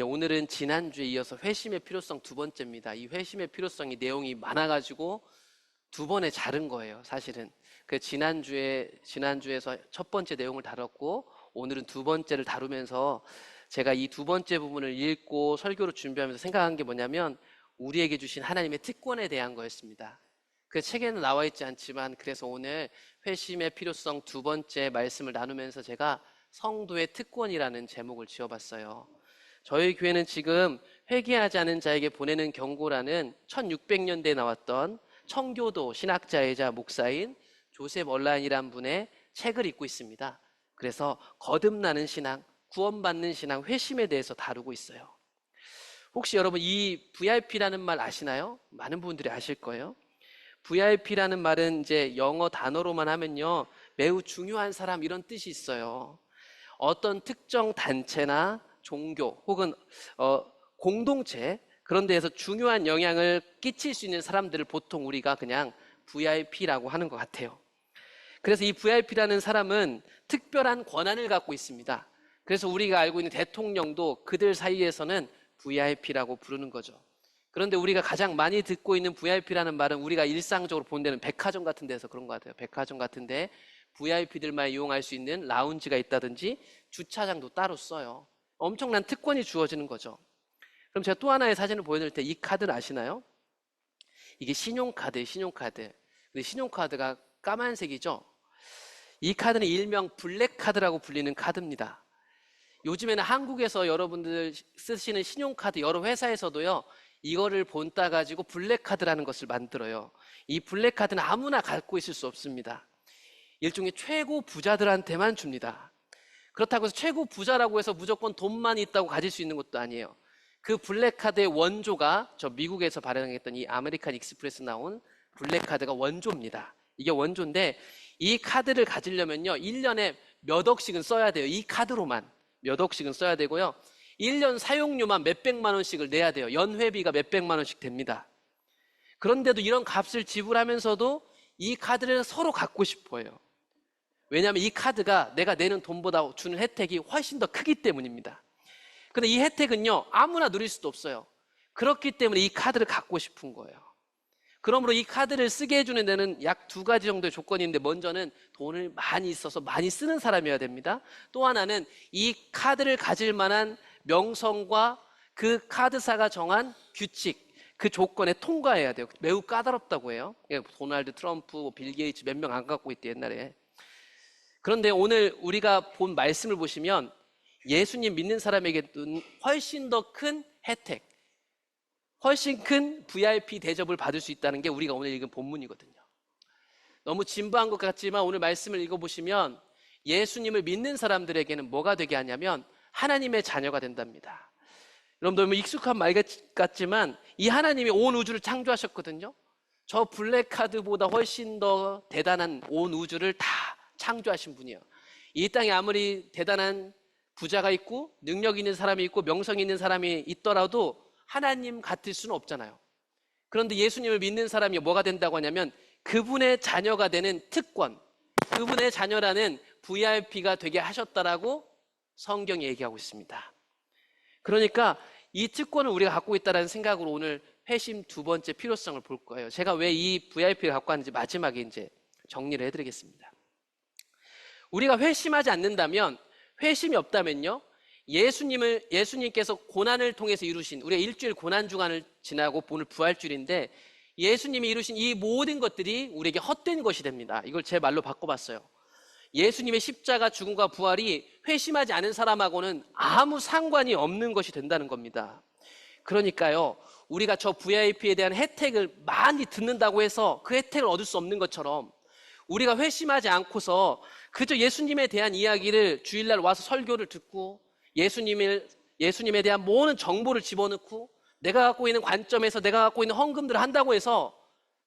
오늘은 지난주에 이어서 회심의 필요성 두 번째입니다. 이 회심의 필요성이 내용이 많아가지고 두 번에 자른 거예요, 사실은. 그 지난주에서 첫 번째 내용을 다뤘고, 오늘은 두 번째를 다루면서 제가 이 두 번째 부분을 읽고 설교를 준비하면서 생각한 게 뭐냐면, 우리에게 주신 하나님의 특권에 대한 거였습니다. 그 책에는 나와 있지 않지만, 그래서 오늘 회심의 필요성 두 번째 말씀을 나누면서 제가 성도의 특권이라는 제목을 지어봤어요. 저희 교회는 지금 회개하지 않은 자에게 보내는 경고라는 1600년대에 나왔던 청교도 신학자이자 목사인 조셉 얼라인이란 분의 책을 읽고 있습니다. 그래서 거듭나는 신앙, 구원받는 신앙, 회심에 대해서 다루고 있어요. 혹시 여러분 이 VIP라는 말 아시나요? 많은 분들이 아실 거예요. VIP라는 말은 이제 영어 단어로만 하면요, 매우 중요한 사람 이런 뜻이 있어요. 어떤 특정 단체나 종교 혹은 공동체, 그런 데에서 중요한 영향을 끼칠 수 있는 사람들을 보통 우리가 그냥 VIP라고 하는 것 같아요. 그래서 이 VIP라는 사람은 특별한 권한을 갖고 있습니다. 그래서 우리가 알고 있는 대통령도 그들 사이에서는 VIP라고 부르는 거죠. 그런데 우리가 가장 많이 듣고 있는 VIP라는 말은 우리가 일상적으로 본 데는 백화점 같은 데서 그런 것 같아요. 백화점 같은 데 VIP들만 이용할 수 있는 라운지가 있다든지 주차장도 따로 써요. 엄청난 특권이 주어지는 거죠. 그럼 제가 또 하나의 사진을 보여드릴 때, 이 카드를 아시나요? 이게 신용카드예요, 신용카드. 근데 신용카드가 까만색이죠? 이 카드는 일명 블랙카드라고 불리는 카드입니다. 요즘에는 한국에서 여러분들 쓰시는 신용카드 여러 회사에서도요, 이거를 본따 가지고 블랙카드라는 것을 만들어요. 이 블랙카드는 아무나 갖고 있을 수 없습니다. 일종의 최고 부자들한테만 줍니다. 그렇다고 해서 최고 부자라고 해서 무조건 돈만 있다고 가질 수 있는 것도 아니에요. 그 블랙카드의 원조가 저 미국에서 발행했던 이 아메리칸 익스프레스 나온 블랙카드가 원조입니다. 이게 원조인데, 이 카드를 가지려면요 1년에 몇 억씩은 써야 돼요. 이 카드로만 몇 억씩은 써야 되고요, 1년 사용료만 몇백만 원씩을 내야 돼요. 연회비가 몇백만 원씩 됩니다. 그런데도 이런 값을 지불하면서도 이 카드를 서로 갖고 싶어 해요. 왜냐하면 이 카드가 내가 내는 돈보다 주는 혜택이 훨씬 더 크기 때문입니다. 근데 이 혜택은요 아무나 누릴 수도 없어요. 그렇기 때문에 이 카드를 갖고 싶은 거예요. 그러므로 이 카드를 쓰게 해주는 데는 약 두 가지 정도의 조건이 있는데, 먼저는 돈을 많이 있어서 많이 쓰는 사람이어야 됩니다. 또 하나는 이 카드를 가질 만한 명성과 그 카드사가 정한 규칙, 그 조건에 통과해야 돼요. 매우 까다롭다고 해요. 도널드 트럼프, 빌 게이츠 몇 명 안 갖고 있대, 옛날에. 그런데 오늘 우리가 본 말씀을 보시면 예수님 믿는 사람에게는 훨씬 더 큰 혜택, 훨씬 큰 VIP 대접을 받을 수 있다는 게 우리가 오늘 읽은 본문이거든요. 너무 진부한 것 같지만 오늘 말씀을 읽어보시면 예수님을 믿는 사람들에게는 뭐가 되게 하냐면 하나님의 자녀가 된답니다. 여러분 너무 익숙한 말 같지만 이 하나님이 온 우주를 창조하셨거든요. 저 블랙카드보다 훨씬 더 대단한 온 우주를 다 창조하신 분이에요. 이 땅에 아무리 대단한 부자가 있고 능력 있는 사람이 있고 명성 있는 사람이 있더라도 하나님 같을 수는 없잖아요. 그런데 예수님을 믿는 사람이 뭐가 된다고 하냐면 그분의 자녀가 되는 특권, 그분의 자녀라는 VIP가 되게 하셨다라고 성경이 얘기하고 있습니다. 그러니까 이 특권을 우리가 갖고 있다는 생각으로 오늘 회심 두 번째 필요성을 볼 거예요. 제가 왜 이 VIP를 갖고 왔는지 마지막에 이제 정리를 해드리겠습니다. 우리가 회심하지 않는다면, 회심이 없다면요, 예수님께서 고난을 통해서 이루신, 우리가 일주일 고난 주간을 지나고 오늘 부활주일인데 예수님이 이루신 이 모든 것들이 우리에게 헛된 것이 됩니다. 이걸 제 말로 바꿔봤어요. 예수님의 십자가 죽음과 부활이 회심하지 않은 사람하고는 아무 상관이 없는 것이 된다는 겁니다. 그러니까요, 우리가 저 VIP에 대한 혜택을 많이 듣는다고 해서 그 혜택을 얻을 수 없는 것처럼, 우리가 회심하지 않고서 그저 예수님에 대한 이야기를 주일날 와서 설교를 듣고 예수님에 대한 모든 정보를 집어넣고 내가 갖고 있는 관점에서 내가 갖고 있는 헌금들을 한다고 해서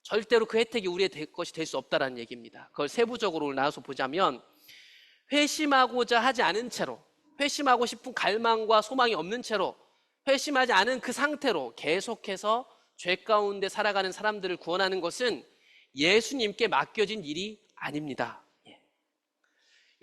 절대로 그 혜택이 우리의 것이 될 수 없다는 얘기입니다. 그걸 세부적으로 나와서 보자면, 회심하고자 하지 않은 채로, 회심하고 싶은 갈망과 소망이 없는 채로, 회심하지 않은 그 상태로 계속해서 죄 가운데 살아가는 사람들을 구원하는 것은 예수님께 맡겨진 일이 아닙니다.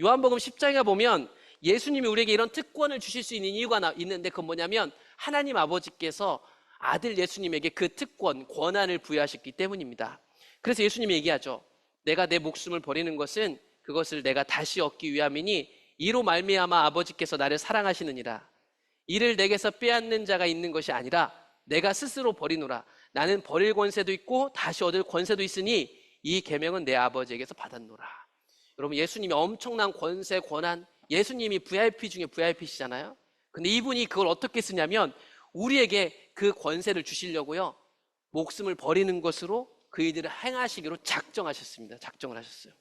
요한복음 10장에 보면 예수님이 우리에게 이런 특권을 주실 수 있는 이유가 있는데, 그건 뭐냐면 하나님 아버지께서 아들 예수님에게 그 특권, 권한을 부여하셨기 때문입니다. 그래서 예수님이 얘기하죠. 내가 내 목숨을 버리는 것은 그것을 내가 다시 얻기 위함이니 이로 말미암아 아버지께서 나를 사랑하시느니라. 이를 내게서 빼앗는 자가 있는 것이 아니라 내가 스스로 버리노라. 나는 버릴 권세도 있고 다시 얻을 권세도 있으니 이 계명은 내 아버지에게서 받았노라. 여러분, 예수님이 엄청난 권세, 권한, 예수님이 VIP 중에 VIP시잖아요. 근데 이분이 그걸 어떻게 쓰냐면 우리에게 그 권세를 주시려고요, 목숨을 버리는 것으로 그 일들을 행하시기로 작정하셨습니다. 작정을 하셨어요.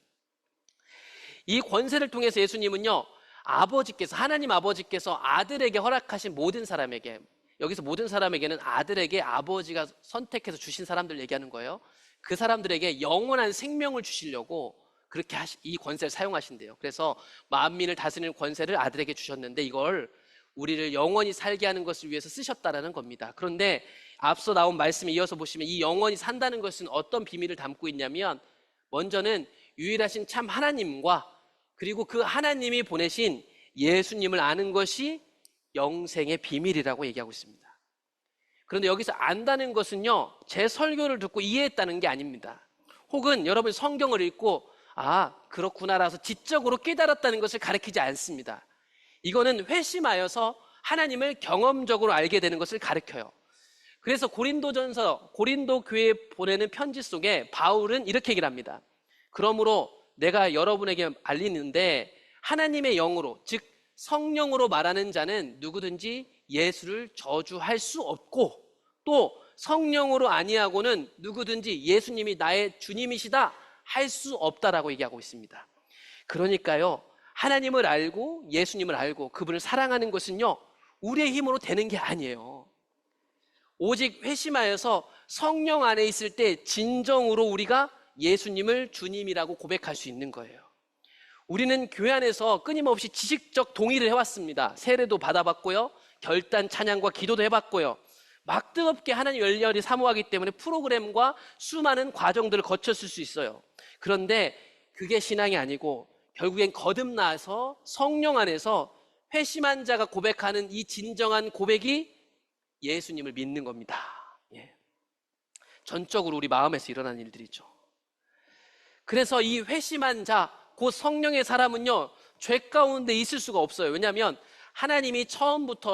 이 권세를 통해서 예수님은요, 아버지께서, 하나님 아버지께서 아들에게 허락하신 모든 사람에게, 여기서 모든 사람에게는 아들에게 아버지가 선택해서 주신 사람들 얘기하는 거예요. 그 사람들에게 영원한 생명을 주시려고 그렇게 이 권세를 사용하신대요. 그래서 만민을 다스리는 권세를 아들에게 주셨는데 이걸 우리를 영원히 살게 하는 것을 위해서 쓰셨다라는 겁니다. 그런데 앞서 나온 말씀에 이어서 보시면 이 영원히 산다는 것은 어떤 비밀을 담고 있냐면, 먼저는 유일하신 참 하나님과 그리고 그 하나님이 보내신 예수님을 아는 것이 영생의 비밀이라고 얘기하고 있습니다. 그런데 여기서 안다는 것은요, 제 설교를 듣고 이해했다는 게 아닙니다. 혹은 여러분 성경을 읽고 그렇구나라서 지적으로 깨달았다는 것을 가리키지 않습니다. 이거는 회심하여서 하나님을 경험적으로 알게 되는 것을 가리켜요. 그래서 고린도 교회에 보내는 편지 속에 바울은 이렇게 얘기를 합니다. 그러므로 내가 여러분에게 알리는데 하나님의 영으로, 즉 성령으로 말하는 자는 누구든지 예수를 저주할 수 없고, 또 성령으로 아니하고는 누구든지 예수님이 나의 주님이시다 할 수 없다라고 얘기하고 있습니다. 그러니까요, 하나님을 알고 예수님을 알고 그분을 사랑하는 것은요, 우리의 힘으로 되는 게 아니에요. 오직 회심하여서 성령 안에 있을 때 진정으로 우리가 예수님을 주님이라고 고백할 수 있는 거예요. 우리는 교회 안에서 끊임없이 지식적 동의를 해왔습니다. 세례도 받아봤고요, 결단 찬양과 기도도 해봤고요, 막 뜨겁게 하나님 열렬히 사모하기 때문에 프로그램과 수많은 과정들을 거쳤을 수 있어요. 그런데 그게 신앙이 아니고 결국엔 거듭나서 성령 안에서 회심한 자가 고백하는 이 진정한 고백이 예수님을 믿는 겁니다. 전적으로 우리 마음에서 일어나는 일들이죠. 그래서 이 회심한 자, 곧 성령의 사람은요, 죄 가운데 있을 수가 없어요. 왜냐하면 하나님이 처음부터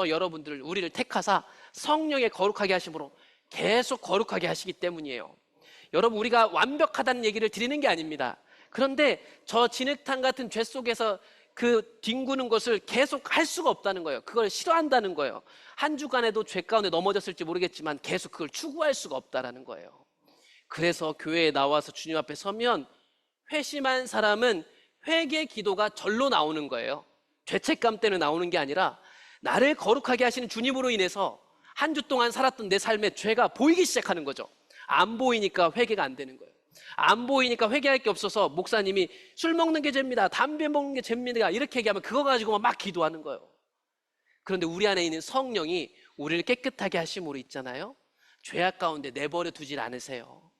우리를 택하사 성령의 거룩하게 하심으로 계속 거룩하게 하시기 때문이에요. 여러분, 우리가 완벽하다는 얘기를 드리는 게 아닙니다. 그런데 저 진흙탕 같은 죄 속에서 그 뒹구는 것을 계속 할 수가 없다는 거예요. 그걸 싫어한다는 거예요. 한 주간에도 죄 가운데 넘어졌을지 모르겠지만 계속 그걸 추구할 수가 없다는 거예요. 그래서 교회에 나와서 주님 앞에 서면 회심한 사람은 회개 기도가 절로 나오는 거예요. 죄책감 때문에 나오는 게 아니라 나를 거룩하게 하시는 주님으로 인해서 한 주 동안 살았던 내 삶의 죄가 보이기 시작하는 거죠. 안 보이니까 회개가 안 되는 거예요. 안 보이니까 회개할 게 없어서 목사님이 술 먹는 게 죄입니다, 담배 먹는 게 죄입니다 이렇게 얘기하면 그거 가지고만 막 기도하는 거예요. 그런데 우리 안에 있는 성령이 우리를 깨끗하게 하심으로 있잖아요. 죄악 가운데 내버려 두질 않으세요.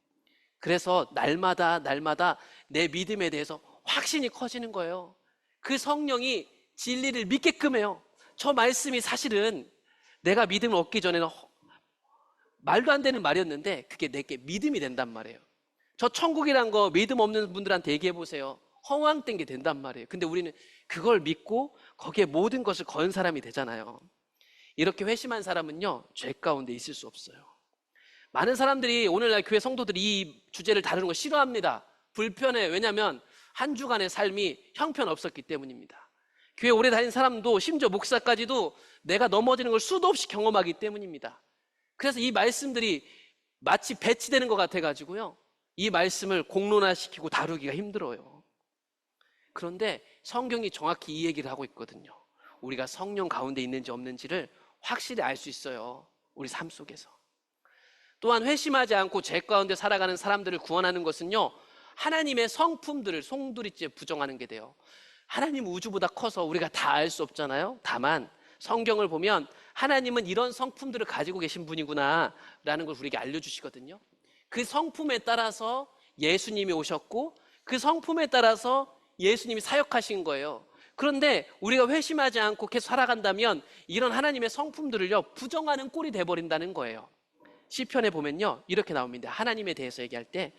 그래서 날마다 내 믿음에 대해서 확신이 커지는 거예요. 그 성령이 진리를 믿게끔 해요. 저 말씀이 사실은 내가 믿음을 얻기 전에는 말도 안 되는 말이었는데 그게 내게 믿음이 된단 말이에요. 저 천국이란 거 믿음 없는 분들한테 얘기해 보세요. 허황된 게 된단 말이에요. 근데 우리는 그걸 믿고 거기에 모든 것을 건 사람이 되잖아요. 이렇게 회심한 사람은요, 죄 가운데 있을 수 없어요. 많은 사람들이 오늘날 교회 성도들이 이 주제를 다루는 거 싫어합니다. 불편해. 왜냐하면 한 주간의 삶이 형편없었기 때문입니다. 교회 오래 다닌 사람도, 심지어 목사까지도 내가 넘어지는 걸 수도 없이 경험하기 때문입니다. 그래서 이 말씀들이 마치 배치되는 것 같아가지고요, 이 말씀을 공론화시키고 다루기가 힘들어요. 그런데 성경이 정확히 이 얘기를 하고 있거든요. 우리가 성령 가운데 있는지 없는지를 확실히 알 수 있어요, 우리 삶 속에서. 또한 회심하지 않고 죄 가운데 살아가는 사람들을 구원하는 것은요, 하나님의 성품들을 송두리째 부정하는 게 돼요. 하나님 우주보다 커서 우리가 다 알 수 없잖아요. 다만 성경을 보면 하나님은 이런 성품들을 가지고 계신 분이구나 라는 걸 우리에게 알려주시거든요. 그 성품에 따라서 예수님이 오셨고 그 성품에 따라서 예수님이 사역하신 거예요. 그런데 우리가 회심하지 않고 계속 살아간다면 이런 하나님의 성품들을요, 부정하는 꼴이 돼버린다는 거예요. 시편에 보면요, 이렇게 나옵니다. 하나님에 대해서 얘기할 때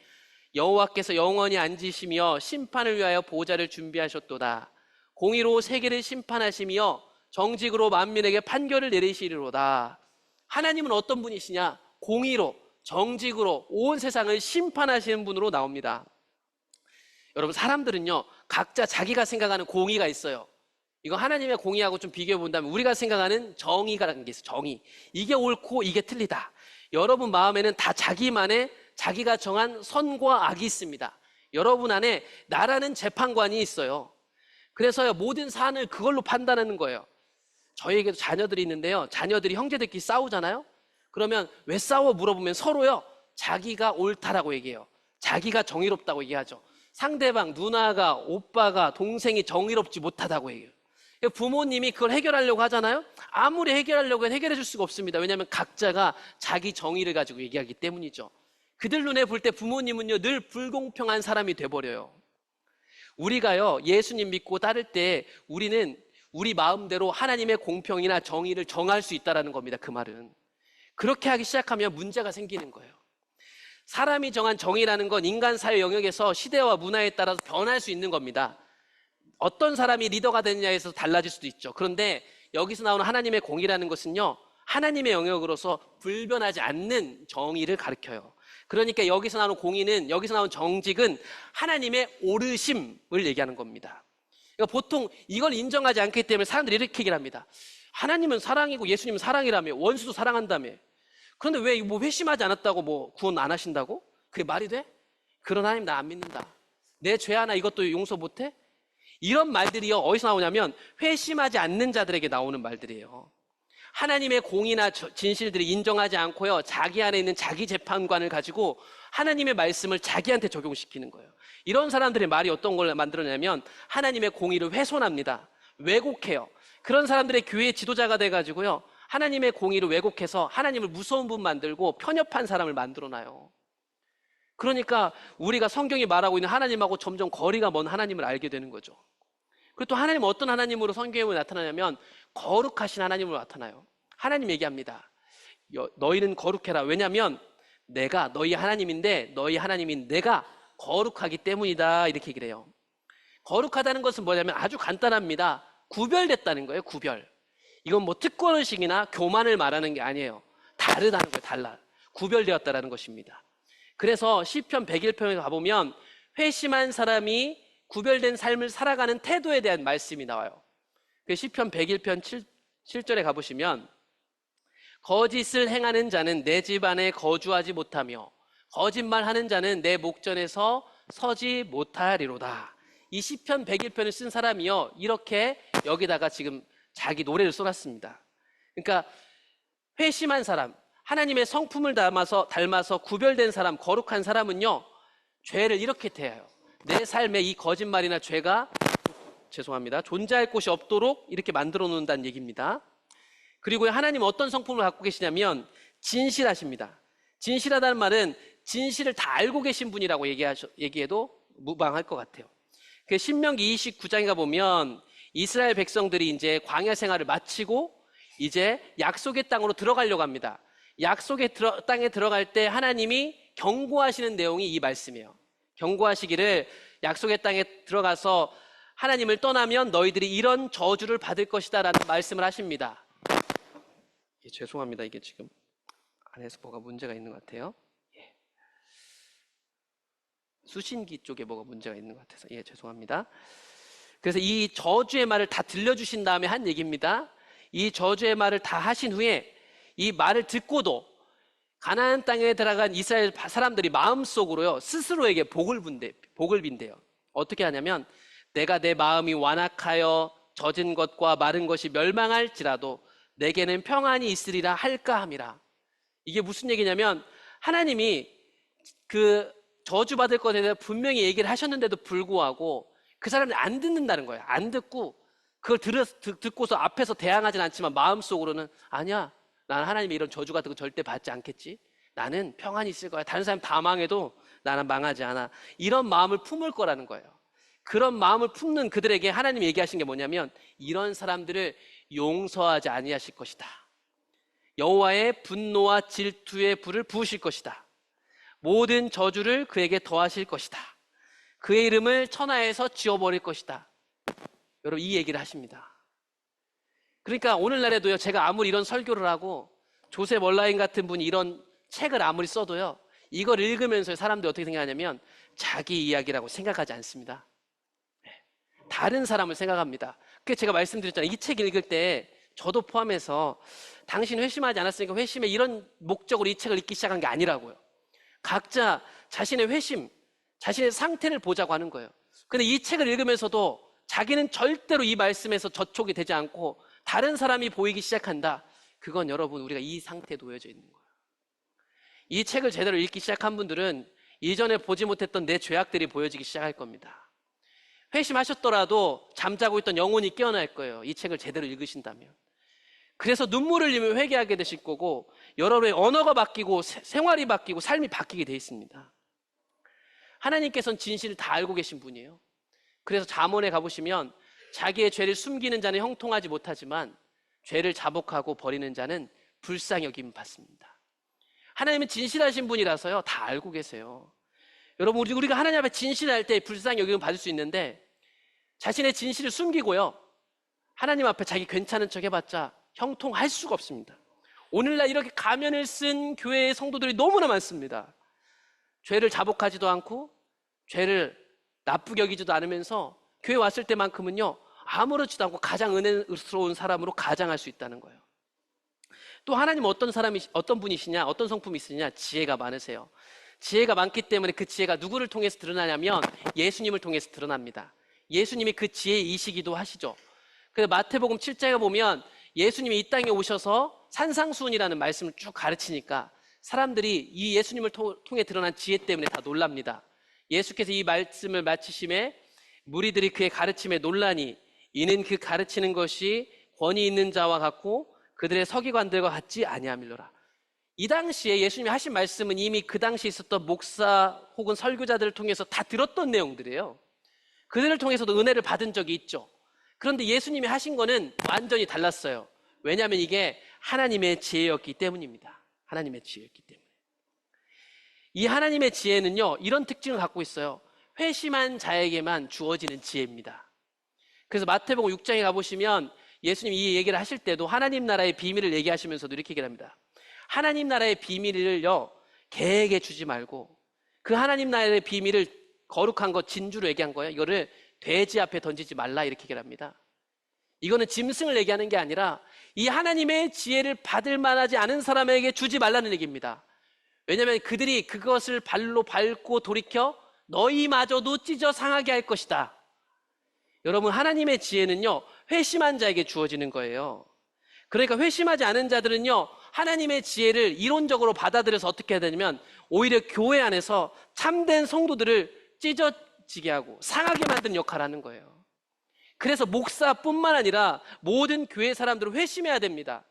여호와께서 영원히 앉으시며 심판을 위하여 보좌를 준비하셨도다. 공의로 세계를 심판하시며 정직으로 만민에게 판결을 내리시리로다. 하나님은 어떤 분이시냐? 공의로 정직으로 온 세상을 심판하시는 분으로 나옵니다. 여러분, 사람들은요, 각자 자기가 생각하는 공의가 있어요. 이거 하나님의 공의하고 좀 비교해 본다면 우리가 생각하는 정의라는 게 있어요. 정의. 이게 옳고 이게 틀리다. 여러분 마음에는 다 자기만의 자기가 정한 선과 악이 있습니다. 여러분 안에 나라는 재판관이 있어요. 그래서요, 모든 사안을 그걸로 판단하는 거예요. 저희에게도 자녀들이 있는데요, 자녀들이 형제들끼리 싸우잖아요. 그러면 왜 싸워 물어보면 서로요, 자기가 옳다라고 얘기해요. 자기가 정의롭다고 얘기하죠. 상대방, 누나가, 오빠가, 동생이 정의롭지 못하다고 얘기해요. 부모님이 그걸 해결하려고 하잖아요. 아무리 해결하려고 해도 해결해 줄 수가 없습니다. 왜냐하면 각자가 자기 정의를 가지고 얘기하기 때문이죠. 그들 눈에 볼 때 부모님은요, 늘 불공평한 사람이 돼버려요. 우리가요, 예수님 믿고 따를 때 우리는 우리 마음대로 하나님의 공평이나 정의를 정할 수 있다는 겁니다. 그 말은. 그렇게 하기 시작하면 문제가 생기는 거예요. 사람이 정한 정의라는 건 인간 사회 영역에서 시대와 문화에 따라서 변할 수 있는 겁니다. 어떤 사람이 리더가 되느냐에서 달라질 수도 있죠. 그런데 여기서 나오는 하나님의 공의라는 것은요, 하나님의 영역으로서 불변하지 않는 정의를 가리켜요. 그러니까 여기서 나오는 공의는, 여기서 나오는 정직은 하나님의 오르심을 얘기하는 겁니다. 그러니까 보통 이걸 인정하지 않기 때문에 사람들이 이렇게 얘기를 합니다. 하나님은 사랑이고 예수님은 사랑이라며, 원수도 사랑한다며. 그런데 왜 뭐 회심하지 않았다고 뭐 구원 안 하신다고? 그게 말이 돼? 그런 하나님 나 안 믿는다. 내 죄 하나 이것도 용서 못해? 이런 말들이요, 어디서 나오냐면 회심하지 않는 자들에게 나오는 말들이에요. 하나님의 공의나 진실들을 인정하지 않고요, 자기 안에 있는 자기 재판관을 가지고 하나님의 말씀을 자기한테 적용시키는 거예요. 이런 사람들의 말이 어떤 걸 만들어내냐면 하나님의 공의를 훼손합니다. 왜곡해요. 그런 사람들의 교회 지도자가 돼가지고요, 하나님의 공의를 왜곡해서 하나님을 무서운 분 만들고 편협한 사람을 만들어놔요. 그러니까 우리가 성경이 말하고 있는 하나님하고 점점 거리가 먼 하나님을 알게 되는 거죠. 그리고 또 하나님은 어떤 하나님으로 성경에 나타나냐면 거룩하신 하나님으로 나타나요. 하나님 얘기합니다. 너희는 거룩해라. 왜냐하면 내가 너희 하나님인데 너희 하나님인 내가 거룩하기 때문이다. 이렇게 얘기를 해요. 거룩하다는 것은 뭐냐면 아주 간단합니다. 구별됐다는 거예요. 구별. 이건 뭐 특권의식이나 교만을 말하는 게 아니에요. 다르다는 거예요. 달라. 구별되었다는 것입니다. 그래서 시편 101편에 가보면 회심한 사람이 구별된 삶을 살아가는 태도에 대한 말씀이 나와요. 시편 101편 7절에 가보시면 거짓을 행하는 자는 내 집 안에 거주하지 못하며 거짓말하는 자는 내 목전에서 서지 못하리로다. 이 시편 101편을 쓴 사람이요, 이렇게 여기다가 지금 자기 노래를 써놨습니다. 그러니까 회심한 사람, 하나님의 성품을 닮아서 구별된 사람, 거룩한 사람은요, 죄를 이렇게 대해요. 내 삶에 이 거짓말이나 죄가 존재할 곳이 없도록 이렇게 만들어 놓는다는 얘기입니다. 그리고 하나님은 어떤 성품을 갖고 계시냐면 진실하십니다. 진실하다는 말은 진실을 다 알고 계신 분이라고 얘기해도 무방할 것 같아요. 그 신명기 29장에 가보면 이스라엘 백성들이 이제 광야 생활을 마치고 이제 약속의 땅으로 들어가려고 합니다. 약속의 땅에 들어갈 때 하나님이 경고하시는 내용이 이 말씀이에요. 경고하시기를 약속의 땅에 들어가서 하나님을 떠나면 너희들이 이런 저주를 받을 것이다 라는 말씀을 하십니다. 죄송합니다. 이게 지금 안에서 뭐가 문제가 있는 것 같아요. 수신기 쪽에 뭐가 문제가 있는 것 같아서 죄송합니다. 그래서 이 저주의 말을 다 들려주신 다음에 한 얘기입니다. 이 저주의 말을 다 하신 후에 이 말을 듣고도 가나안 땅에 들어간 이스라엘 사람들이 마음속으로요, 스스로에게 복을 빈대요. 어떻게 하냐면 내가 내 마음이 완악하여 젖은 것과 마른 것이 멸망할지라도 내게는 평안이 있으리라 할까 함이라. 이게 무슨 얘기냐면 하나님이 그 저주받을 것에 대해서 분명히 얘기를 하셨는데도 불구하고 그 사람들이 안 듣는다는 거예요. 안 듣고 그걸 듣고서 앞에서 대항하진 않지만 마음속으로는 아니야, 나는 하나님의 이런 저주 같은 거 절대 받지 않겠지. 나는 평안이 있을 거야. 다른 사람 다 망해도 나는 망하지 않아. 이런 마음을 품을 거라는 거예요. 그런 마음을 품는 그들에게 하나님이 얘기하신 게 뭐냐면 이런 사람들을 용서하지 아니하실 것이다. 여호와의 분노와 질투의 불을 부으실 것이다. 모든 저주를 그에게 더하실 것이다. 그의 이름을 천하에서 지워버릴 것이다. 여러분, 이 얘기를 하십니다. 그러니까 오늘날에도요, 제가 아무리 이런 설교를 하고 조셉 월라인 같은 분이 이런 책을 아무리 써도요, 이걸 읽으면서 사람들이 어떻게 생각하냐면 자기 이야기라고 생각하지 않습니다. 다른 사람을 생각합니다. 그래서 제가 말씀드렸잖아요. 이 책 읽을 때 저도 포함해서 당신 회심하지 않았으니까 회심의 이런 목적으로 이 책을 읽기 시작한 게 아니라고요. 각자 자신의 회심, 자신의 상태를 보자고 하는 거예요. 근데 이 책을 읽으면서도 자기는 절대로 이 말씀에서 저촉이 되지 않고 다른 사람이 보이기 시작한다. 그건 여러분, 우리가 이 상태에 놓여져 있는 거예요. 이 책을 제대로 읽기 시작한 분들은 이전에 보지 못했던 내 죄악들이 보여지기 시작할 겁니다. 회심하셨더라도 잠자고 있던 영혼이 깨어날 거예요. 이 책을 제대로 읽으신다면. 그래서 눈물을 흘리며 회개하게 되실 거고 여러분의 언어가 바뀌고 생활이 바뀌고 삶이 바뀌게 돼 있습니다. 하나님께서는 진실을 다 알고 계신 분이에요. 그래서 잠언에 가보시면 자기의 죄를 숨기는 자는 형통하지 못하지만 죄를 자복하고 버리는 자는 불쌍히 여김 받습니다. 하나님은 진실하신 분이라서요, 다 알고 계세요. 여러분, 우리가 하나님 앞에 진실할 때 불쌍히 여김을 받을 수 있는데 자신의 진실을 숨기고요, 하나님 앞에 자기 괜찮은 척 해봤자 형통할 수가 없습니다. 오늘날 이렇게 가면을 쓴 교회의 성도들이 너무나 많습니다. 죄를 자복하지도 않고 죄를 나쁘게 여기지도 않으면서 교회 왔을 때만큼은요, 아무렇지도 않고 가장 은혜스러운 사람으로 가장할 수 있다는 거예요. 또 하나님 어떤 분이시냐, 어떤 성품이 있으냐? 지혜가 많으세요. 지혜가 많기 때문에 그 지혜가 누구를 통해서 드러나냐면 예수님을 통해서 드러납니다. 예수님이 그 지혜이시기도 하시죠. 그래서 마태복음 7장에 보면 예수님이 이 땅에 오셔서 산상수훈이라는 말씀을 쭉 가르치니까 사람들이 이 예수님을 통해 드러난 지혜 때문에 다 놀랍니다. 예수께서 이 말씀을 마치심에 무리들이 그의 가르침에 놀라니 이는 그 가르치는 것이 권위 있는 자와 같고 그들의 서기관들과 같지 아니함일로라. 이 당시에 예수님이 하신 말씀은 이미 그 당시에 있었던 목사 혹은 설교자들을 통해서 다 들었던 내용들이에요. 그들을 통해서도 은혜를 받은 적이 있죠. 그런데 예수님이 하신 거는 완전히 달랐어요. 왜냐하면 이게 하나님의 지혜였기 때문입니다. 하나님의 지혜였기 때문에. 이 하나님의 지혜는요, 이런 특징을 갖고 있어요. 회심한 자에게만 주어지는 지혜입니다. 그래서 마태복음 6장에 가보시면 예수님이 이 얘기를 하실 때도 하나님 나라의 비밀을 얘기하시면서도 이렇게 얘기를 합니다. 하나님 나라의 비밀을요, 개에게 주지 말고 그 하나님 나라의 비밀을 거룩한 것, 진주로 얘기한 거예요. 이거를 돼지 앞에 던지지 말라 이렇게 얘기를 합니다. 이거는 짐승을 얘기하는 게 아니라 이 하나님의 지혜를 받을 만하지 않은 사람에게 주지 말라는 얘기입니다. 왜냐하면 그들이 그것을 발로 밟고 돌이켜 너희마저도 찢어 상하게 할 것이다. 여러분, 하나님의 지혜는요, 회심한 자에게 주어지는 거예요. 그러니까 회심하지 않은 자들은요, 하나님의 지혜를 이론적으로 받아들여서 어떻게 해야 되냐면 오히려 교회 안에서 참된 성도들을 찢어지게 하고 상하게 만드는 역할을 하는 거예요. 그래서 목사뿐만 아니라 모든 교회 사람들은 회심해야 됩니다.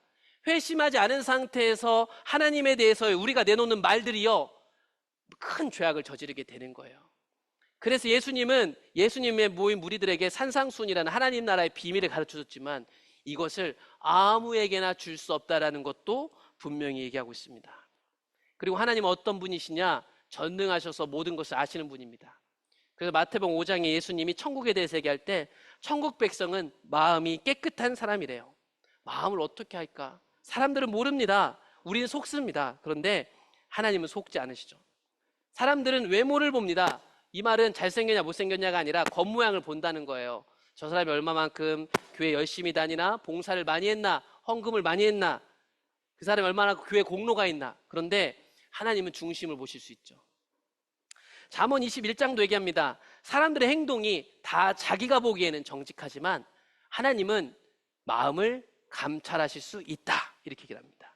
회심하지 않은 상태에서 하나님에 대해서 우리가 내놓는 말들이요, 큰 죄악을 저지르게 되는 거예요. 그래서 예수님은 예수님의 모인 무리들에게 산상수훈이라는 하나님 나라의 비밀을 가르쳐줬지만 이것을 아무에게나 줄 수 없다라는 것도 분명히 얘기하고 있습니다. 그리고 하나님은 어떤 분이시냐? 전능하셔서 모든 것을 아시는 분입니다. 그래서 마태복음 5장에 예수님이 천국에 대해서 얘기할 때 천국 백성은 마음이 깨끗한 사람이래요. 마음을 어떻게 할까? 사람들은 모릅니다. 우리는 속습니다. 그런데 하나님은 속지 않으시죠. 사람들은 외모를 봅니다. 이 말은 잘생겼냐 못생겼냐가 아니라 겉모양을 본다는 거예요. 저 사람이 얼마만큼 교회 열심히 다니나, 봉사를 많이 했나, 헌금을 많이 했나, 그 사람이 얼마나 교회 공로가 있나. 그런데 하나님은 중심을 보실 수 있죠. 잠언 21장도 얘기합니다. 사람들의 행동이 다 자기가 보기에는 정직하지만 하나님은 마음을 감찰하실 수 있다. 이렇게 얘기를 합니다.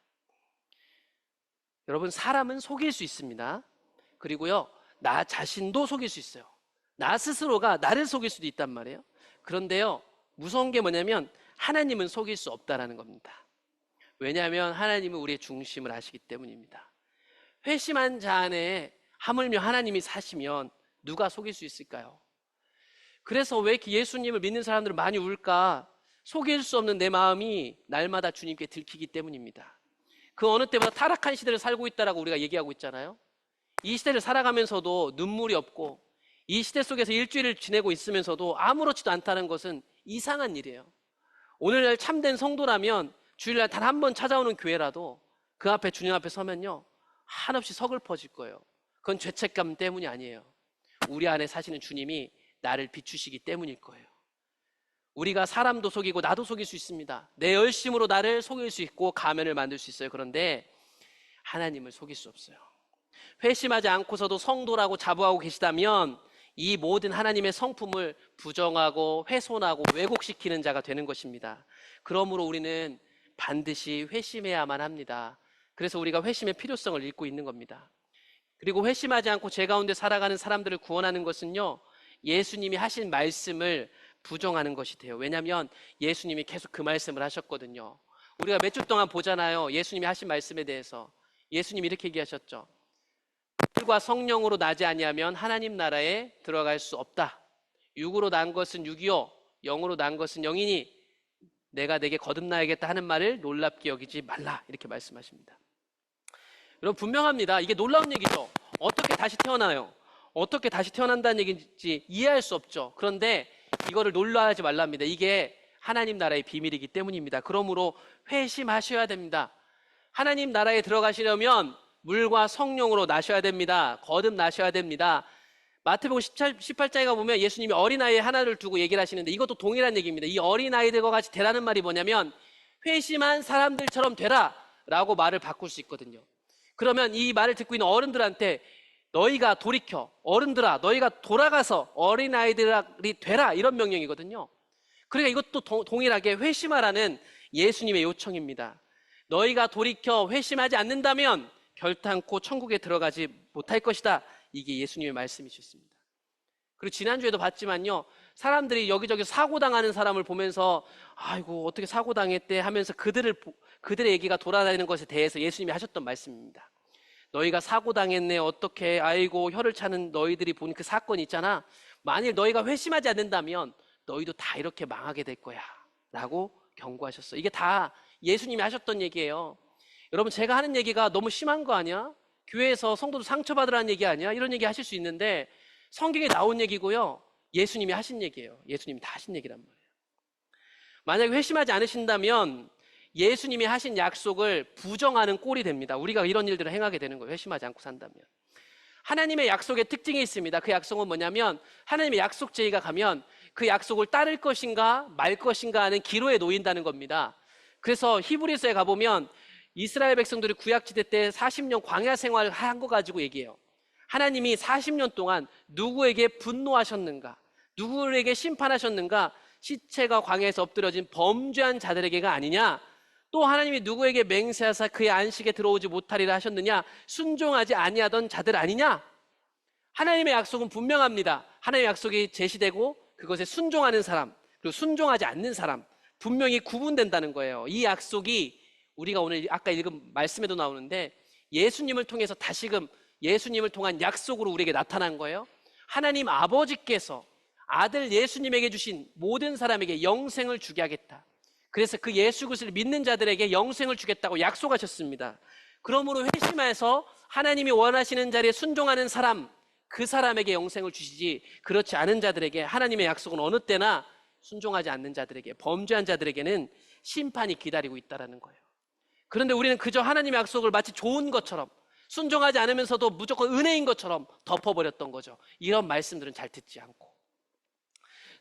여러분, 사람은 속일 수 있습니다. 그리고요, 나 자신도 속일 수 있어요. 나 스스로가 나를 속일 수도 있단 말이에요. 그런데요, 무서운 게 뭐냐면 하나님은 속일 수 없다라는 겁니다. 왜냐하면 하나님은 우리의 중심을 아시기 때문입니다. 회심한 자 안에 하물며 하나님이 사시면 누가 속일 수 있을까요? 그래서 왜 이렇게 예수님을 믿는 사람들은 많이 울까? 속일 수 없는 내 마음이 날마다 주님께 들키기 때문입니다. 그 어느 때보다 타락한 시대를 살고 있다라고 우리가 얘기하고 있잖아요. 이 시대를 살아가면서도 눈물이 없고 이 시대 속에서 일주일을 지내고 있으면서도 아무렇지도 않다는 것은 이상한 일이에요. 오늘날 참된 성도라면 주일날 단 한 번 찾아오는 교회라도 그 앞에 주님 앞에 서면요 한없이 서글퍼질 거예요. 그건 죄책감 때문이 아니에요. 우리 안에 사시는 주님이 나를 비추시기 때문일 거예요. 우리가 사람도 속이고 나도 속일 수 있습니다. 내 열심으로 나를 속일 수 있고 가면을 만들 수 있어요. 그런데 하나님을 속일 수 없어요. 회심하지 않고서도 성도라고 자부하고 계시다면 이 모든 하나님의 성품을 부정하고 훼손하고 왜곡시키는 자가 되는 것입니다. 그러므로 우리는 반드시 회심해야만 합니다. 그래서 우리가 회심의 필요성을 읽고 있는 겁니다. 그리고 회심하지 않고 죄 가운데 살아가는 사람들을 구원하는 것은요 예수님이 하신 말씀을 부정하는 것이 돼요. 왜냐하면 예수님이 계속 그 말씀을 하셨거든요. 우리가 몇 주 동안 보잖아요. 예수님이 하신 말씀에 대해서 예수님이 이렇게 얘기하셨죠. 불과 성령으로 나지 아니하면 하나님 나라에 들어갈 수 없다. 육으로 난 것은 육이요 영으로 난 것은 영이니 내가 내게 거듭나야겠다 하는 말을 놀랍게 여기지 말라. 이렇게 말씀하십니다. 여러분 분명합니다. 이게 놀라운 얘기죠. 어떻게 다시 태어나요? 어떻게 다시 태어난다는 얘기인지 이해할 수 없죠. 그런데 이거를 놀라지 말랍니다. 이게 하나님 나라의 비밀이기 때문입니다. 그러므로 회심하셔야 됩니다. 하나님 나라에 들어가시려면 물과 성령으로 나셔야 됩니다. 거듭나셔야 됩니다. 마태복음 18장에 가보면 예수님이 어린아이 하나를 두고 얘기를 하시는데 이것도 동일한 얘기입니다. 이 어린아이들과 같이 되라는 말이 뭐냐면 회심한 사람들처럼 되라 라고 말을 바꿀 수 있거든요. 그러면 이 말을 듣고 있는 어른들한테 너희가 돌이켜 어른들아 너희가 돌아가서 어린아이들이 되라 이런 명령이거든요. 그러니까 이것도 동일하게 회심하라는 예수님의 요청입니다. 너희가 돌이켜 회심하지 않는다면 결탄코 천국에 들어가지 못할 것이다. 이게 예수님의 말씀이셨습니다. 그리고 지난주에도 봤지만요 사람들이 여기저기 사고당하는 사람을 보면서 아이고 어떻게 사고당했대 하면서 그들의 얘기가 돌아다니는 것에 대해서 예수님이 하셨던 말씀입니다. 너희가 사고당했네 어떻게 아이고 혀를 차는 너희들이 본 그 사건 있잖아. 만일 너희가 회심하지 않는다면 너희도 다 이렇게 망하게 될 거야 라고 경고하셨어요. 이게 다 예수님이 하셨던 얘기예요. 여러분 제가 하는 얘기가 너무 심한 거 아니야? 교회에서 성도도 상처받으라는 얘기 아니야? 이런 얘기 하실 수 있는데 성경에 나온 얘기고요 예수님이 하신 얘기예요. 예수님이 다 하신 얘기란 말이에요. 만약에 회심하지 않으신다면 예수님이 하신 약속을 부정하는 꼴이 됩니다. 우리가 이런 일들을 행하게 되는 거예요. 회심하지 않고 산다면. 하나님의 약속의 특징이 있습니다. 그 약속은 뭐냐면 하나님의 약속 제의가 가면 그 약속을 따를 것인가 말 것인가 하는 기로에 놓인다는 겁니다. 그래서 히브리서에 가보면 이스라엘 백성들이 구약지대 때 40년 광야 생활을 한 거 가지고 얘기해요. 하나님이 40년 동안 누구에게 분노하셨는가 누구에게 심판하셨는가 시체가 광야에서 엎드려진 범죄한 자들에게가 아니냐 또 하나님이 누구에게 맹세하사 그의 안식에 들어오지 못하리라 하셨느냐 순종하지 아니하던 자들 아니냐. 하나님의 약속은 분명합니다. 하나님의 약속이 제시되고 그것에 순종하는 사람 그리고 순종하지 않는 사람 분명히 구분된다는 거예요. 이 약속이 우리가 오늘 아까 읽은 말씀에도 나오는데 예수님을 통해서 다시금 예수님을 통한 약속으로 우리에게 나타난 거예요. 하나님 아버지께서 아들 예수님에게 주신 모든 사람에게 영생을 주게 하겠다. 그래서 그 예수 그리스도를 믿는 자들에게 영생을 주겠다고 약속하셨습니다. 그러므로 회심해서 하나님이 원하시는 자리에 순종하는 사람 그 사람에게 영생을 주시지 그렇지 않은 자들에게 하나님의 약속은 어느 때나 순종하지 않는 자들에게 범죄한 자들에게는 심판이 기다리고 있다는 거예요. 그런데 우리는 그저 하나님의 약속을 마치 좋은 것처럼 순종하지 않으면서도 무조건 은혜인 것처럼 덮어버렸던 거죠. 이런 말씀들은 잘 듣지 않고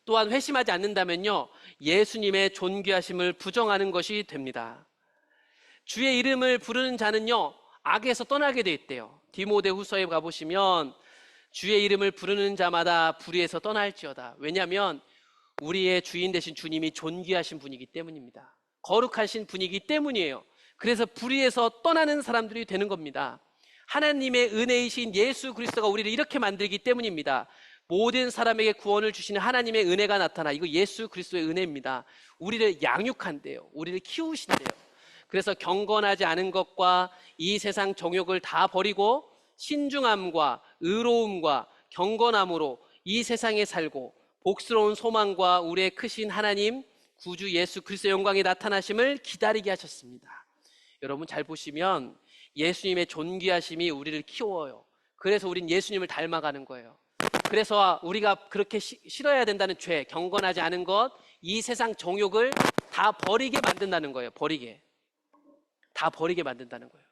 또한 회심하지 않는다면요 예수님의 존귀하심을 부정하는 것이 됩니다. 주의 이름을 부르는 자는요 악에서 떠나게 돼 있대요. 디모데후서에 가보시면 주의 이름을 부르는 자마다 불의에서 떠날지어다. 왜냐하면 우리의 주인 되신 주님이 존귀하신 분이기 때문입니다. 거룩하신 분이기 때문이에요. 그래서 불의에서 떠나는 사람들이 되는 겁니다. 하나님의 은혜이신 예수 그리스도가 우리를 이렇게 만들기 때문입니다. 모든 사람에게 구원을 주시는 하나님의 은혜가 나타나 이거 예수 그리스도의 은혜입니다. 우리를 양육한대요. 우리를 키우신대요. 그래서 경건하지 않은 것과 이 세상 정욕을 다 버리고 신중함과 의로움과 경건함으로 이 세상에 살고 복스러운 소망과 우리의 크신 하나님 구주 예수 그리스도의 영광이 나타나심을 기다리게 하셨습니다. 여러분 잘 보시면 예수님의 존귀하심이 우리를 키워요. 그래서 우린 예수님을 닮아가는 거예요. 그래서 우리가 그렇게 싫어야 된다는 죄, 경건하지 않은 것, 이 세상 정욕을 다 버리게 만든다는 거예요. 다 버리게 만든다는 거예요.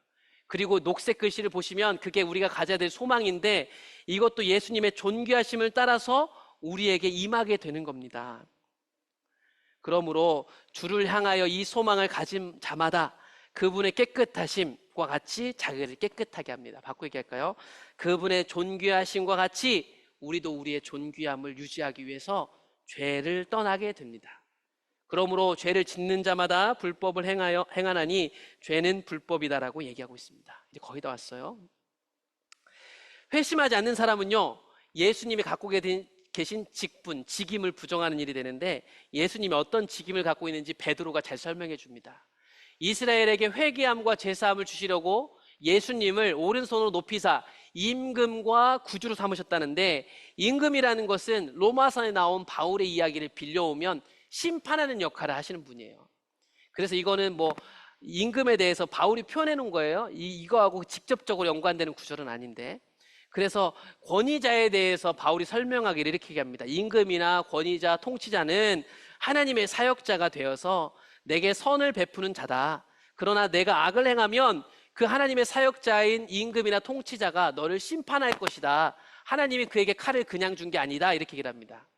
그리고 녹색 글씨를 보시면 그게 우리가 가져야 될 소망인데 이것도 예수님의 존귀하심을 따라서 우리에게 임하게 되는 겁니다. 그러므로 주를 향하여 이 소망을 가진 자마다 그분의 깨끗하심과 같이 자기를 깨끗하게 합니다. 바꾸게 얘기할까요? 그분의 존귀하심과 같이 우리도 우리의 존귀함을 유지하기 위해서 죄를 떠나게 됩니다. 그러므로 죄를 짓는 자마다 불법을 행하나니 죄는 불법이다라고 얘기하고 있습니다. 이제 거의 다 왔어요. 회심하지 않는 사람은요, 예수님이 갖고 계신 직분, 직임을 부정하는 일이 되는데 예수님이 어떤 직임을 갖고 있는지 베드로가 잘 설명해 줍니다. 이스라엘에게 회개함과 제사함을 주시려고 예수님을 오른손으로 높이사 임금과 구주로 삼으셨다는데, 임금이라는 것은 로마서에 나온 바울의 이야기를 빌려오면 심판하는 역할을 하시는 분이에요. 그래서 이거는 뭐 임금에 대해서 바울이 표현해 놓은 거예요. 이거하고 직접적으로 연관되는 구절은 아닌데, 그래서 권위자에 대해서 바울이 설명하기를 이렇게 얘기합니다. 임금이나 권위자, 통치자는 하나님의 사역자가 되어서 내게 선을 베푸는 자다. 그러나 내가 악을 행하면 그 하나님의 사역자인 임금이나 통치자가 너를 심판할 것이다. 하나님이 그에게 칼을 그냥 준 게 아니다. 이렇게 얘기를 합니다.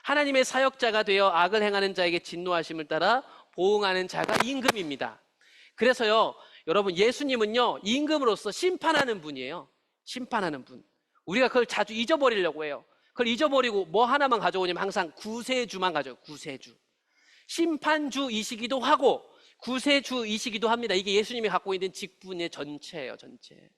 하나님의 사역자가 되어 악을 행하는 자에게 진노하심을 따라 보응하는 자가 임금입니다. 그래서요, 여러분, 예수님은요, 임금으로서 심판하는 분이에요. 심판하는 분. 우리가 그걸 자주 잊어버리려고 해요. 그걸 잊어버리고 뭐 하나만 가져오냐면 항상 구세주만 가져요. 구세주. 심판주이시기도 하고 구세주이시기도 합니다. 이게 예수님이 갖고 있는 직분의 전체예요. 전체.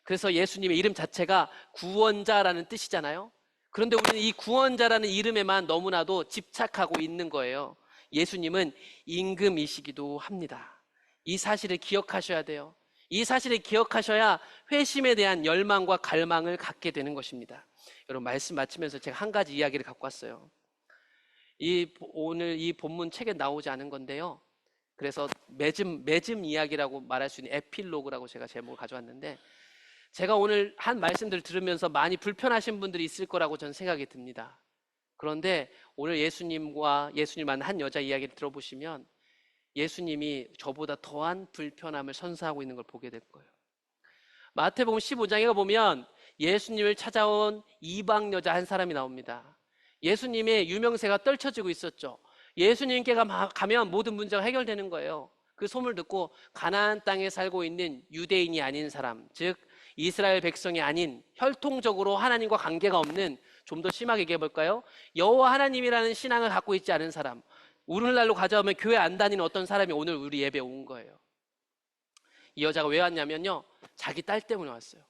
그래서 예수님의 이름 자체가 구원자라는 뜻이잖아요. 그런데 우리는 이 구원자라는 이름에만 너무나도 집착하고 있는 거예요. 예수님은 임금이시기도 합니다. 이 사실을 기억하셔야 돼요. 이 사실을 기억하셔야 회심에 대한 열망과 갈망을 갖게 되는 것입니다. 여러분, 말씀 마치면서 제가 한 가지 이야기를 갖고 왔어요. 오늘 이 본문 책에 나오지 않은 건데요. 그래서 맺음 이야기라고 말할 수 있는 에필로그라고 제가 제목을 가져왔는데, 제가 오늘 한 말씀들 들으면서 많이 불편하신 분들이 있을 거라고 저는 생각이 듭니다. 그런데 오늘 예수님 만난 한 여자 이야기를 들어보시면 예수님이 저보다 더한 불편함을 선사하고 있는 걸 보게 될 거예요. 마태복음 15장에 보면 예수님을 찾아온 이방 여자 한 사람이 나옵니다. 예수님의 유명세가 떨쳐지고 있었죠. 예수님께 가면 모든 문제가 해결되는 거예요. 그 소문을 듣고 가나안 땅에 살고 있는 유대인이 아닌 사람, 즉 이스라엘 백성이 아닌 혈통적으로 하나님과 관계가 없는, 좀 더 심하게 얘기해 볼까요? 여호와 하나님이라는 신앙을 갖고 있지 않은 사람, 오늘날로 가져오면 교회 안 다니는 어떤 사람이 오늘 우리 예배에 온 거예요. 이 여자가 왜 왔냐면요, 자기 딸 때문에 왔어요.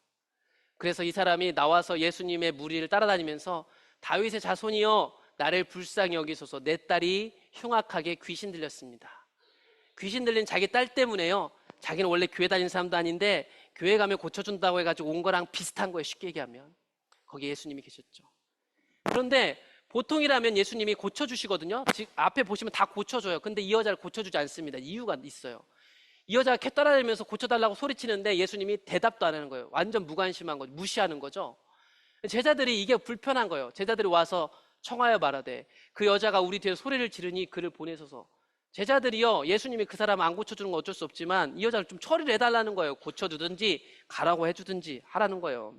그래서 이 사람이 나와서 예수님의 무리를 따라다니면서 다윗의 자손이여 나를 불쌍히 여기소서, 내 딸이 흉악하게 귀신 들렸습니다. 귀신 들린 자기 딸 때문에요, 자기는 원래 교회 다니는 사람도 아닌데 교회 가면 고쳐준다고 해가지고 온 거랑 비슷한 거예요. 쉽게 얘기하면. 거기 예수님이 계셨죠. 그런데 보통이라면 예수님이 고쳐주시거든요. 지금 앞에 보시면 다 고쳐줘요. 근데 이 여자를 고쳐주지 않습니다. 이유가 있어요. 이 여자가 캣 따라다니면서 고쳐달라고 소리치는데 예수님이 대답도 안 하는 거예요. 완전 무관심한 거죠. 무시하는 거죠. 제자들이 이게 불편한 거예요. 제자들이 와서 청하여 말하되 그 여자가 우리 뒤에 소리를 지르니 그를 보내소서. 제자들이요, 예수님이 그 사람 안 고쳐주는 건 어쩔 수 없지만 이 여자를 좀 처리를 해달라는 거예요. 고쳐주든지 가라고 해주든지 하라는 거예요.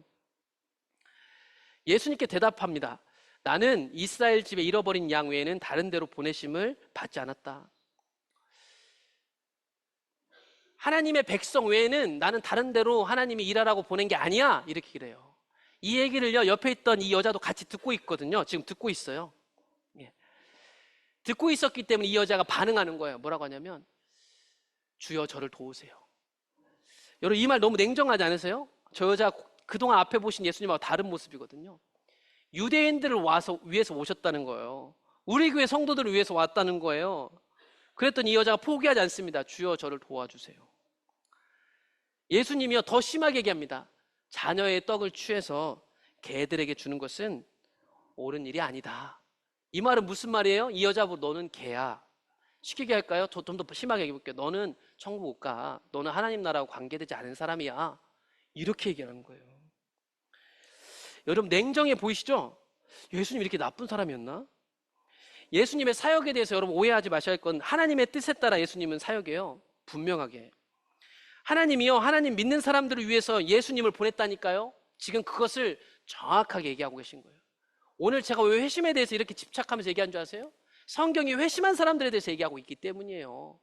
예수님께 대답합니다. 나는 이스라엘 집에 잃어버린 양 외에는 다른 데로 보내심을 받지 않았다. 하나님의 백성 외에는 나는 다른 데로 하나님이 일하라고 보낸 게 아니야, 이렇게 그래요. 이 얘기를요, 옆에 있던 이 여자도 같이 듣고 있거든요. 지금 듣고 있어요. 듣고 있었기 때문에 이 여자가 반응하는 거예요. 뭐라고 하냐면 주여 저를 도우세요. 여러분, 이 말 너무 냉정하지 않으세요? 저 여자 그동안 앞에 보신 예수님하고 다른 모습이거든요. 유대인들을 위해서 오셨다는 거예요. 우리 교회 성도들을 위해서 왔다는 거예요. 그랬더니 이 여자가 포기하지 않습니다. 주여 저를 도와주세요. 예수님이요, 더 심하게 얘기합니다. 자녀의 떡을 취해서 개들에게 주는 것은 옳은 일이 아니다. 이 말은 무슨 말이에요? 이 여자 보고 너는 개야. 쉽게 얘기할까요? 좀 더 심하게 얘기해볼게요. 너는 천국 못 가. 너는 하나님 나라하고 관계되지 않은 사람이야. 이렇게 얘기하는 거예요. 여러분 냉정해 보이시죠? 예수님 이렇게 나쁜 사람이었나? 예수님의 사역에 대해서 여러분 오해하지 마셔야 할 건 하나님의 뜻에 따라 예수님은 사역이에요. 분명하게. 하나님이요. 하나님 믿는 사람들을 위해서 예수님을 보냈다니까요. 지금 그것을 정확하게 얘기하고 계신 거예요. 오늘 제가 왜 회심에 대해서 이렇게 집착하면서 얘기한 줄 아세요? 성경이 회심한 사람들에 대해서 얘기하고 있기 때문이에요.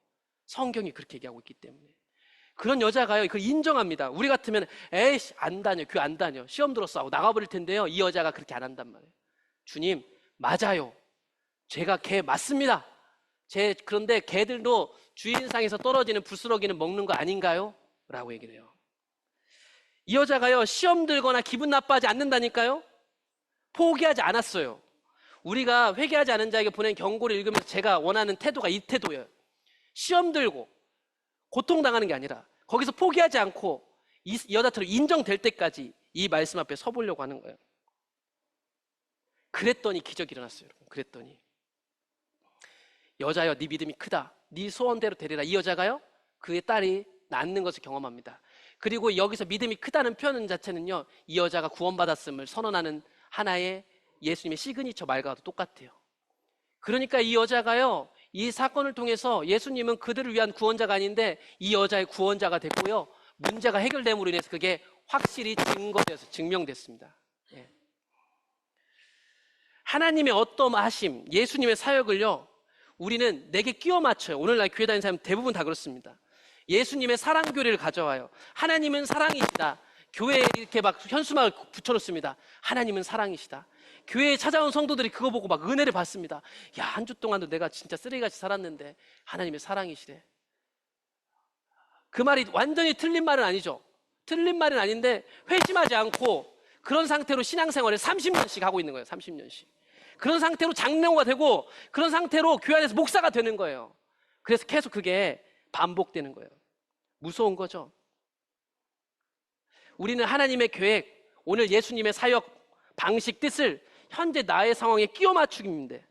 성경이 그렇게 얘기하고 있기 때문에. 그런 여자가요, 그걸 인정합니다. 우리 같으면 에이씨 안 다녀, 교회 안 다녀, 시험 들었어 하고 나가버릴 텐데요. 이 여자가 그렇게 안 한단 말이에요. 주님 맞아요, 제가 개 맞습니다. 그런데 개들도 주인상에서 떨어지는 부스러기는 먹는 거 아닌가요? 라고 얘기를 해요. 이 여자가요 시험 들거나 기분 나빠하지 않는다니까요. 포기하지 않았어요. 우리가 회개하지 않은 자에게 보낸 경고를 읽으면서 제가 원하는 태도가 이 태도예요. 시험 들고 고통당하는 게 아니라 거기서 포기하지 않고 이 여자처럼 인정될 때까지 이 말씀 앞에 서보려고 하는 거예요. 그랬더니 기적이 일어났어요. 여러분. 그랬더니 여자여 네 믿음이 크다, 네 소원대로 되리라. 이 여자가요 그의 딸이 낫는 것을 경험합니다. 그리고 여기서 믿음이 크다는 표현 자체는요 이 여자가 구원받았음을 선언하는 하나의 예수님의 시그니처 말과도 똑같아요. 그러니까 이 여자가요 이 사건을 통해서 예수님은 그들을 위한 구원자가 아닌데 이 여자의 구원자가 됐고요, 문제가 해결됨으로 인해서 그게 확실히 증거되어서 증명됐습니다. 예. 하나님의 어떠하심, 예수님의 사역을요 우리는 내게 끼워 맞춰요. 오늘날 교회 다니는 사람 대부분 다 그렇습니다. 예수님의 사랑교리를 가져와요. 하나님은 사랑이시다. 교회에 이렇게 막 현수막을 붙여놓습니다. 하나님은 사랑이시다. 교회에 찾아온 성도들이 그거 보고 막 은혜를 받습니다. 야, 한 주 동안도 내가 진짜 쓰레기같이 살았는데 하나님의 사랑이시래. 그 말이 완전히 틀린 말은 아니죠. 틀린 말은 아닌데 회심하지 않고 그런 상태로 신앙생활을 30년씩 하고 있는 거예요. 30년씩. 그런 상태로 장로가 되고 그런 상태로 교회 안에서 목사가 되는 거예요. 그래서 계속 그게 반복되는 거예요. 무서운 거죠. 우리는 하나님의 계획, 오늘 예수님의 사역 방식, 뜻을 현재 나의 상황에 끼워 맞추기인데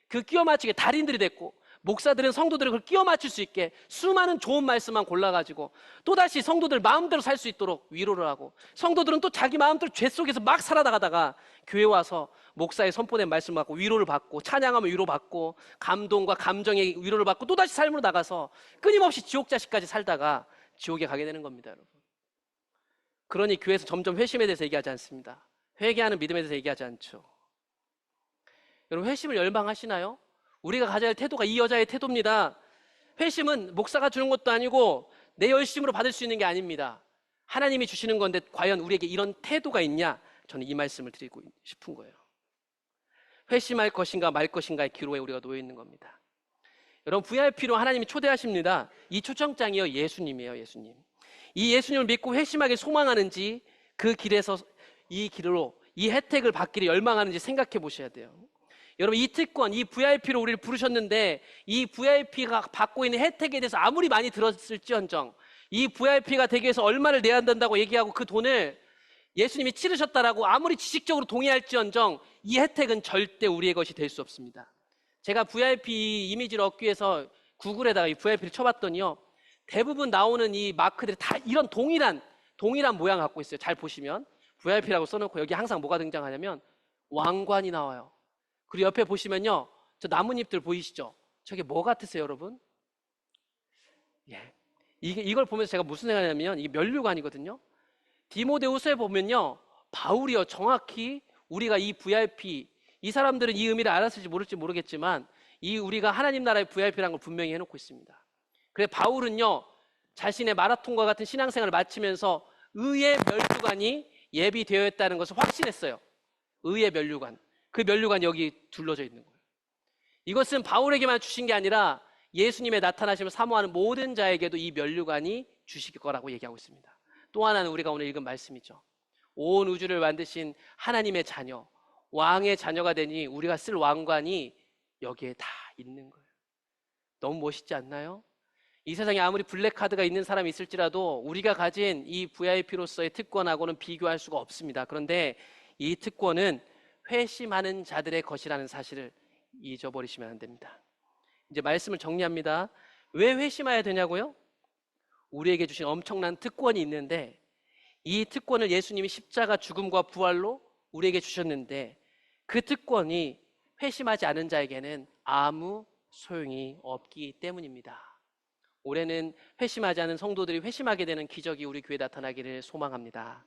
그 끼워 맞추기에 달인들이 됐고 목사들은 성도들을 그걸 끼워 맞출 수 있게 수많은 좋은 말씀만 골라가지고 또다시 성도들 마음대로 살 수 있도록 위로를 하고, 성도들은 또 자기 마음대로 죄 속에서 막 살아가다가 교회 와서 목사의 선포된 말씀을 받고 위로를 받고 찬양하면 위로받고 감동과 감정의 위로를 받고 또다시 삶으로 나가서 끊임없이 지옥 자식까지 살다가 지옥에 가게 되는 겁니다, 여러분. 그러니 교회에서 점점 회심에 대해서 얘기하지 않습니다. 회개하는 믿음에 대해서 얘기하지 않죠. 여러분 회심을 열망하시나요? 우리가 가져야 할 태도가 이 여자의 태도입니다. 회심은 목사가 주는 것도 아니고 내 열심으로 받을 수 있는 게 아닙니다. 하나님이 주시는 건데 과연 우리에게 이런 태도가 있냐? 저는 이 말씀을 드리고 싶은 거예요. 회심할 것인가 말 것인가의 기로에 우리가 놓여 있는 겁니다. 여러분 VIP로 하나님이 초대하십니다. 이 초청장이요 예수님이에요. 예수님. 이 예수님을 믿고 회심하길 소망하는지, 그 길에서 이 길로 이 혜택을 받기를 열망하는지 생각해 보셔야 돼요. 여러분 이 특권, 이 VIP로 우리를 부르셨는데 이 VIP가 받고 있는 혜택에 대해서 아무리 많이 들었을지언정 이 VIP가 되기 위해서 얼마를 내야 한다고 얘기하고 그 돈을 예수님이 치르셨다라고 아무리 지식적으로 동의할지언정 이 혜택은 절대 우리의 것이 될 수 없습니다. 제가 VIP 이미지를 얻기 위해서 구글에다가 이 VIP를 쳐봤더니요 대부분 나오는 이 마크들이 다 이런 동일한 모양 갖고 있어요. 잘 보시면 VIP라고 써놓고 여기 항상 뭐가 등장하냐면 왕관이 나와요. 그리고 옆에 보시면요 저 나뭇잎들 보이시죠? 저게 뭐 같으세요, 여러분? 예, 이걸 보면서 제가 무슨 생각하냐면 이게 면류관이거든요. 디모데후서에 보면요 바울이요 정확히 우리가 이 VIP, 이 사람들은 이 의미를 알았을지 모를지 모르겠지만 이 우리가 하나님 나라의 VIP라는 걸 분명히 해놓고 있습니다. 그래서 바울은요 자신의 마라톤과 같은 신앙생활을 마치면서 의의 면류관이 예비되어 있다는 것을 확신했어요. 의의 면류관, 그 면류관이 여기 둘러져 있는 거예요. 이것은 바울에게만 주신 게 아니라 예수님의 나타나심을 사모하는 모든 자에게도 이 면류관이 주실 거라고 얘기하고 있습니다. 또 하나는 우리가 오늘 읽은 말씀이죠. 온 우주를 만드신 하나님의 자녀, 왕의 자녀가 되니 우리가 쓸 왕관이 여기에 다 있는 거예요. 너무 멋있지 않나요? 이 세상에 아무리 블랙카드가 있는 사람이 있을지라도 우리가 가진 이 VIP로서의 특권하고는 비교할 수가 없습니다. 그런데 이 특권은 회심하는 자들의 것이라는 사실을 잊어버리시면 안 됩니다. 이제 말씀을 정리합니다. 왜 회심해야 되냐고요? 우리에게 주신 엄청난 특권이 있는데 이 특권을 예수님이 십자가 죽음과 부활로 우리에게 주셨는데 그 특권이 회심하지 않은 자에게는 아무 소용이 없기 때문입니다. 올해는 회심하지 않은 성도들이 회심하게 되는 기적이 우리 교회에 나타나기를 소망합니다.